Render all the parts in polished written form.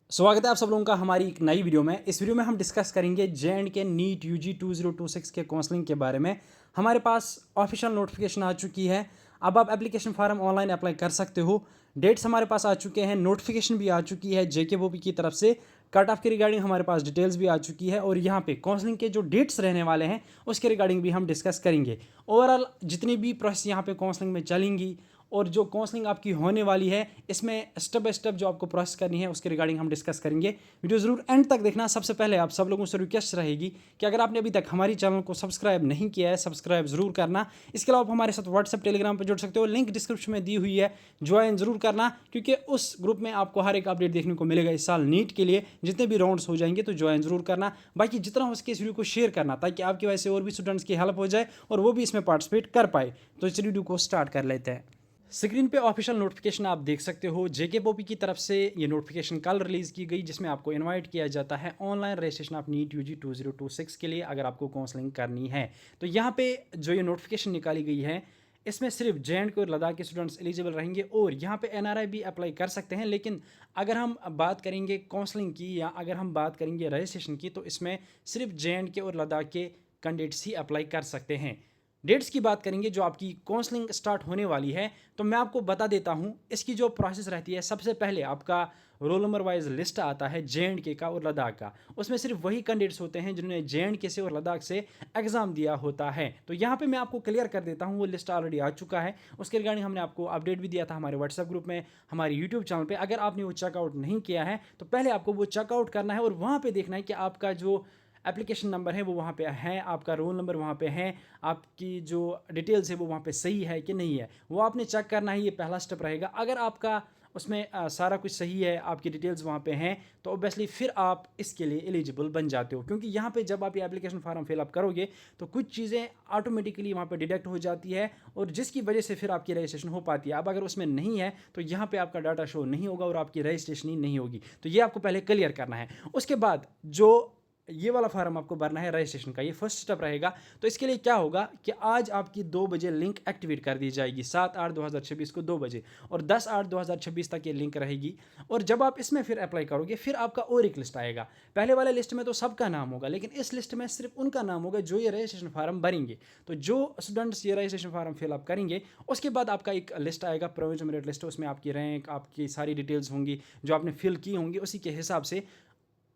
स्वागत है आप सब लोगों का हमारी एक नई वीडियो में। इस वीडियो में हम डिस्कस करेंगे जे के नीट यूजी 2026 के काउंसलिंग के बारे में। हमारे पास ऑफिशियल नोटिफिकेशन आ चुकी है। अब आप एप्लीकेशन फॉर्म ऑनलाइन अप्लाई कर सकते हो। डेट्स हमारे पास आ चुके हैं, नोटिफिकेशन भी आ चुकी है जेकेबोपी की तरफ से। कट ऑफ के रिगार्डिंग हमारे पास डिटेल्स भी आ चुकी है और यहाँ पे काउंसलिंग के जो डेट्स रहने वाले हैं उसके रिगार्डिंग भी हम डिस्कस करेंगे। ओवरऑल जितनी भी प्रोसेस यहाँ पे काउंसलिंग में चलेंगी और जो काउंसलिंग आपकी होने वाली है इसमें स्टेप बाय स्टेप जो आपको प्रोसेस करनी है उसके रिगार्डिंग हम डिस्कस करेंगे। वीडियो ज़रूर एंड तक देखना। सबसे पहले आप सब लोगों से रिक्वेस्ट रहेगी कि अगर आपने अभी तक हमारी चैनल को सब्सक्राइब नहीं किया है, सब्सक्राइब जरूर करना। इसके अलावा आप हमारे साथ व्हाट्सएप टेलीग्राम पर जुड़ सकते हो, लिंक डिस्क्रिप्शन में दी हुई है, ज्वाइन जरूर करना क्योंकि उस ग्रुप में आपको हर एक अपडेट देखने को मिलेगा। इस साल नीट के लिए जितने भी राउंड्स हो जाएंगे तो ज्वाइन जरूर करना। बाकी जितना हो सके इस वीडियो को शेयर करना ताकि आपकी वजह से और भी स्टूडेंट्स की हेल्प हो जाए और वो भी इसमें पार्टिसिपेट कर पाए। तो इस वीडियो को स्टार्ट कर लेते हैं। स्क्रीन पे ऑफिशियल नोटिफिकेशन आप देख सकते हो। जेकेबोपी की तरफ से ये नोटिफिकेशन कल रिलीज़ की गई जिसमें आपको इनवाइट किया जाता है online registration of NEET UG 2026 के लिए अगर आपको काउंसलिंग करनी है। तो यहाँ पे जो ये नोटिफिकेशन निकाली गई है इसमें सिर्फ जे और लद्दाख के स्टूडेंट्स एलिजिबल रहेंगे और यहाँ पे एनआरआई भी अप्लाई कर सकते हैं। लेकिन अगर हम बात करेंगे काउंसलिंग की या अगर हम बात करेंगे रजिस्ट्रेशन की तो इसमें सिर्फ जे और लद्दाख के कैंडिडेट्स ही अप्लाई कर सकते हैं। डेट्स की बात करेंगे जो आपकी काउंसलिंग स्टार्ट होने वाली है तो मैं आपको बता देता हूं इसकी जो प्रोसेस रहती है। सबसे पहले आपका रोल नंबर वाइज लिस्ट आता है जे का और लद्दाख का। उसमें सिर्फ वही कैंडिडेट्स होते हैं जिन्होंने जे से और लद्दाख से एग्जाम दिया होता है। तो यहाँ पे मैं आपको क्लियर कर देता हूँ, वो लिस्ट ऑलरेडी आ चुका है। उसके रिगार्डिंग हमने आपको अपडेट भी दिया था हमारे व्हाट्सएप ग्रुप में, हमारे यूट्यूब चैनल पर। अगर आपने वो चेकआउट नहीं किया है तो पहले आपको वो चेकआउट करना है और वहाँ पर देखना है कि आपका जो एप्लीकेशन नंबर है वो वहाँ पे है, आपका रोल नंबर वहाँ पे है, आपकी जो डिटेल्स है वो वहाँ पे सही है कि नहीं है, वो आपने चेक करना है। ये पहला स्टेप रहेगा। अगर आपका उसमें सारा कुछ सही है, आपकी डिटेल्स वहाँ पे हैं तो ऑब्वियसली फिर आप इसके लिए एलिजिबल बन जाते हो। क्योंकि यहाँ पे जब आप ये एप्लीकेशन फॉर्म फिलअप करोगे तो कुछ चीज़ें ऑटोमेटिकली वहाँ पे डिडक्ट हो जाती है और जिसकी वजह से फिर आपकी रजिस्ट्रेशन हो पाती है। अब अगर उसमें नहीं है तो यहाँ पे आपका डाटा शो नहीं होगा और आपकी रजिस्ट्रेशन ही नहीं होगी। तो ये आपको पहले क्लियर करना है। उसके बाद जो ये वाला फार्म आपको भरना है रजिस्ट्रेशन का, ये फर्स्ट स्टेप रहेगा। तो इसके लिए क्या होगा कि आज आपकी 2 बजे लिंक एक्टिवेट कर दी जाएगी, 7/8/2026 को 2 बजे और 10/8/2026 तक ये लिंक रहेगी। और जब आप इसमें फिर अप्लाई करोगे फिर आपका और एक लिस्ट आएगा। पहले वाले लिस्ट में तो सबका नाम होगा लेकिन इस लिस्ट में सिर्फ उनका नाम होगा जो ये रजिस्ट्रेशन फार्म भरेंगे। तो जो स्टूडेंट्स ये रजिस्ट्रेशन फार्म फिलअप करेंगे उसके बाद आपका एक लिस्ट आएगा, प्रोविजनल मेरिट लिस्ट। उसमें आपकी रैंक, आपकी सारी डिटेल्स होंगी जो आपने फिल की होंगी, उसी के हिसाब से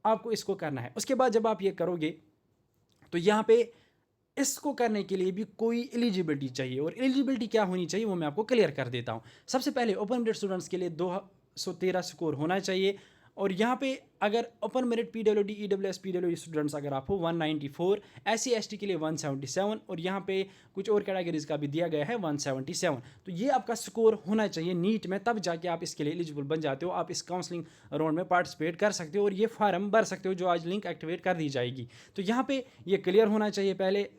आपको इसको करना है। उसके बाद जब आप ये करोगे तो यहाँ पे इसको करने के लिए भी कोई एलिजिबिलिटी चाहिए और एलिजिबिलिटी क्या होनी चाहिए वो मैं आपको क्लियर कर देता हूँ। सबसे पहले ओपन मेरिट स्टूडेंट्स के लिए 213 स्कोर होना चाहिए और यहाँ पे अगर open merit PWD EWS PWD students अगर आप हो 194, एससी एसटी के लिए 177 और यहाँ पे कुछ और कैटेगरीज का भी दिया गया है 177। तो ये आपका स्कोर होना चाहिए नीट में, तब जाके आप इसके लिए एलिजिबल बन जाते हो। आप इस काउंसलिंग राउंड में पार्टिसिपेट कर सकते हो और ये फॉर्म भर सकते हो जो आज लिंक एक्टिवेट कर दी जाएगी। तो यहाँ पे ये क्लियर होना चाहिए पहले।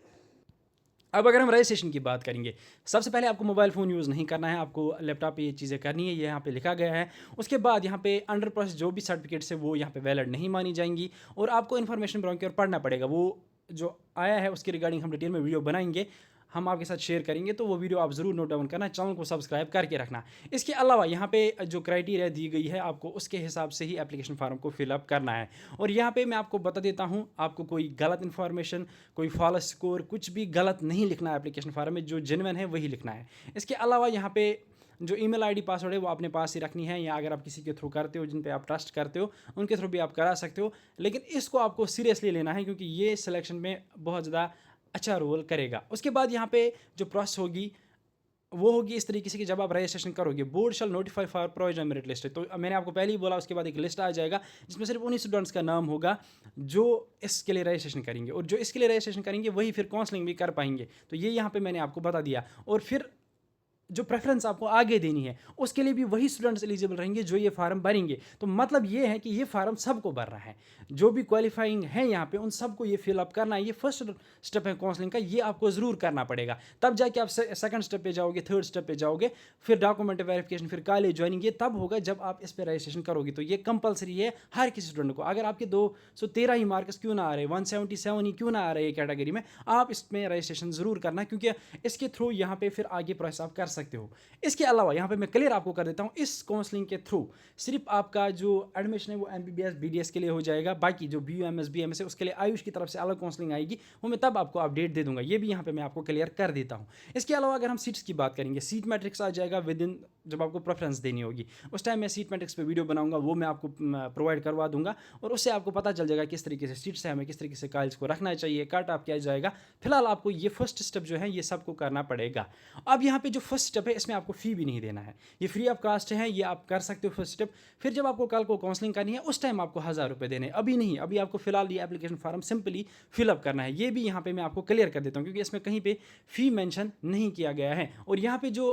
अब अगर हम रजिस्ट्रेशन की बात करेंगे, सबसे पहले आपको मोबाइल फ़ोन यूज़ नहीं करना है, आपको लैपटॉप पे ये चीज़ें करनी है, ये यहाँ पे लिखा गया है। उसके बाद यहाँ पे अंडर प्रोसेस जो भी सर्टिफिकेट्स है वो यहाँ पे वैलिड नहीं मानी जाएंगी और आपको इन्फॉर्मेशन ब्राउन की ओर पढ़ना पड़ेगा। वो जो आया है उसके रिगार्डिंग हम डिटेल में वीडियो बनाएंगे, हम आपके साथ शेयर करेंगे, तो वो वीडियो आप ज़रूर नोट डाउन करना, चैनल को सब्सक्राइब करके रखना। इसके अलावा यहाँ पे जो क्राइटेरिया दी गई है आपको उसके हिसाब से ही एप्लीकेशन फॉर्म को फिलअप करना है। और यहाँ पे मैं आपको बता देता हूँ, आपको कोई गलत इन्फॉर्मेशन, कोई फॉल्स स्कोर, कुछ भी गलत नहीं लिखना है एप्लीकेशन फॉर्म में, जो जेन्युइन है वही लिखना है। इसके अलावा यहाँ पे जो ईमेल आईडी पासवर्ड है वो अपने पास ही रखनी है, या अगर आप किसी के थ्रू करते हो जिन पे आप ट्रस्ट करते हो उनके थ्रू भी आप करा सकते हो। लेकिन इसको आपको सीरियसली लेना है क्योंकि ये सिलेक्शन में बहुत ज़्यादा अच्छा रोल करेगा। उसके बाद यहाँ पे जो प्रोसेस होगी वो होगी इस तरीके से कि जब आप रजिस्ट्रेशन करोगे board shall notify for provisional merit list. तो मैंने आपको पहले ही बोला, उसके बाद एक लिस्ट आ जाएगा जिसमें सिर्फ उन्हीं स्टूडेंट्स का नाम होगा जो इसके लिए रजिस्ट्रेशन करेंगे और जो इसके लिए रजिस्ट्रेशन करेंगे वही फिर काउंसलिंग भी कर पाएंगे। तो ये यहाँ पे मैंने आपको बता दिया। और फिर जो प्रेफरेंस आपको आगे देनी है उसके लिए भी वही स्टूडेंट्स एलिजिबल रहेंगे जो ये फार्म भरेंगे। तो मतलब ये है कि ये फार्म सबको भर रहा है, जो भी क्वालिफाइंग है यहाँ पे उन सबको ये फिलअप करना है। ये फर्स्ट स्टेप है काउंसलिंग का, ये आपको ज़रूर करना पड़ेगा। तब जाके आप सेकंड स्टेप पे जाओगे, थर्ड स्टेप पे जाओगे, फिर डॉक्यूमेंट वेरिफिकेशन, फिर कॉलेज ज्वाइनिंग, ये तब होगा जब आप इस पर रजिस्ट्रेशन करोगे। तो ये कंपलसरी है हर किसी स्टूडेंट को। अगर आपके 213 ही मार्क्स क्यों ना आ रहे, 177 ही क्यों ना आ रहे कैटेगरी में, आप इसमें रजिस्ट्रेशन ज़रूर करना क्योंकि इसके थ्रू यहाँ पे फिर आगे प्रोसेस आप कर सकते हो। इसके अलावा यहाँ पे मैं क्लियर आपको कर देता हूँ, इस काउंसलिंग के थ्रू सिर्फ आपका जो एडमिशन है वो MBBS BDS के लिए हो जाएगा। बाकी जो BUMS BMS है उसके लिए आयुष की तरफ से अलग काउंसलिंग आएगी, वो मैं तब आपको अपडेट दे दूंगा। ये भी यहाँ पे मैं आपको क्लियर कर देता हूँ। इसके अलावा अगर हम सीट्स की बात करेंगे, सीट मैट्रिक्स आ जाएगा विद इन, जब आपको प्रेफरेंस देनी होगी उस टाइम मैं सीट मैट्रिक्स पे वीडियो बनाऊंगा, वो मैं आपको प्रोवाइड करवा दूंगा और उससे आपको पता चल जाएगा किस तरीके से सीट्स है, हमें किस तरीके से कॉलेज को रखना चाहिए, कट ऑफ किया जाएगा। फिलहाल आपको ये फर्स्ट स्टेप जो है ये सबको करना पड़ेगा। अब यहाँ पे जो फर्स्ट स्टेप है इसमें आपको फ़ी भी नहीं देना है, ये फ्री ऑफ कास्ट है, ये आप कर सकते हो फर्स्ट स्टेप। फिर जब आपको कल को काउंसलिंग करनी है उस टाइम आपको 1000 रुपये देने, अभी नहीं, अभी आपको फिलहाल ये एप्लीकेशन फॉर्म सिंपली फिलअप करना है। ये भी यहाँ पे मैं आपको क्लियर कर देता हूँ क्योंकि इसमें कहीं पे फ़ी मेंशन नहीं किया गया है। और यहाँ पे जो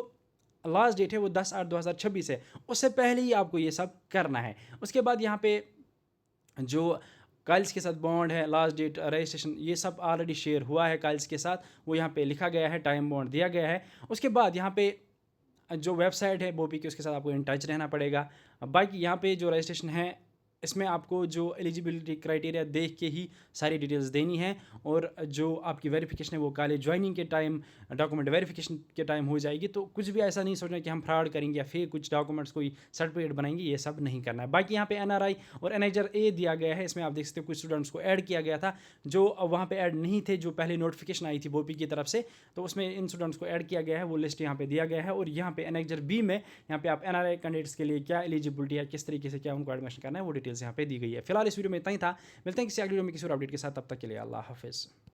लास्ट डेट है वो 10/8/2026 है, उससे पहले ही आपको ये सब करना है। उसके बाद यहाँ पे जो कॉलेज के साथ बॉन्ड है, लास्ट डेट, रजिस्ट्रेशन, ये सब ऑलरेडी शेयर हुआ है कॉलेज के साथ, वो यहाँ पे लिखा गया है, टाइम बॉन्ड दिया गया है। उसके बाद यहाँ पे जो वेबसाइट है बोपी की, उसके साथ आपको इन टच रहना पड़ेगा। बाकी यहाँ पे जो रजिस्ट्रेशन है इसमें आपको जो एलिजिबिलिटी क्राइटेरिया देख के ही सारी डिटेल्स देनी है और जो आपकी वेरिफिकेशन है वो कॉलेज ज्वाइनिंग के टाइम, डॉक्यूमेंट वेरिफिकेशन के टाइम हो जाएगी। तो कुछ भी ऐसा नहीं सोचना कि हम फ्रॉड करेंगे या फिर कुछ डॉक्यूमेंट्स कोई सर्टिफिकेट बनाएंगे, ये सब नहीं करना है। बाकी यहाँ पे NRI और NHR A दिया गया है, इसमें आप देख सकते हो कुछ स्टूडेंट्स को ऐड किया गया था जो वहाँ पर ऐड नहीं थे, जो पहले नोटिफिकेशन आई थी बोपी की तरफ से, तो उसमें इन स्टूडेंट्स को ऐड किया गया है, वो लिस्ट यहाँ पे दिया गया है। और यहाँ पे NHR B में यहाँ पे आप NRI कैंडिडेट्स के लिए क्या एलिजिबिलिटी है, किस तरीके से क्या उनको एडमिशन करना है, वो डिटेल्स यहाँ पे दी गई है। फिलहाल इस वीडियो में इतना ही था, मिलते हैं किसी अगली वीडियो में किसी और अपडेट के साथ, तब तक के लिए अल्लाह हाफिज़।